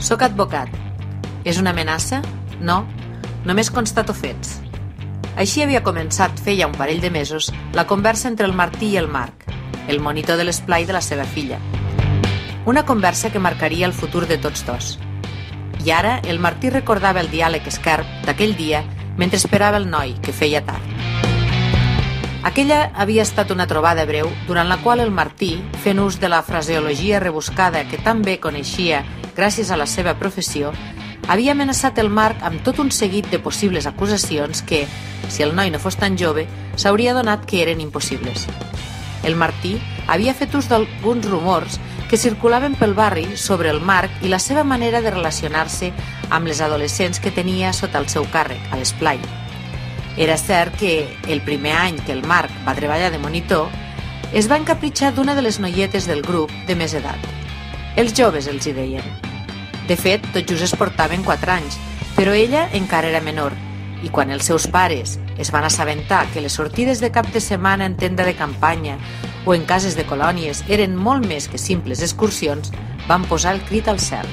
Soc advocat. És una amenaça? No, només constato fets. Així havia començat feia un parell de mesos la conversa entre el Martí i el Marc, el monitor de l'esplai de la seva filla. Una conversa que marcaria el futur de tots dos. I ara el Martí recordava el diàleg esquerp d'aquell dia mentre esperava el noi, que feia tard. Aquella havia estat una trobada breu durant la qual el Martí, fent ús de la fraseologia rebuscada que tan bé coneixia gràcies a la seva professió, havia amenaçat el Marc amb tot un seguit de possibles acusacions que, si el noi no fos tan jove, s'hauria donat que eren impossibles. El Martí havia fet ús d'alguns rumors que circulaven pel barri sobre el Marc i la seva manera de relacionar-se amb les adolescents que tenia sota el seu càrrec, a l'esplai. Era cert que, el primer any que el Marc va treballar de monitor, es va encapritxar d'una de les noietes del grup de més edat. Els joves, els hi deien. De fet, tot just es portaven 4 anys, però ella encara era menor, i quan els seus pares es van assabentar que les sortides de cap de setmana en tenda de campanya o en cases de colònies eren molt més que simples excursions, van posar el crit al cel.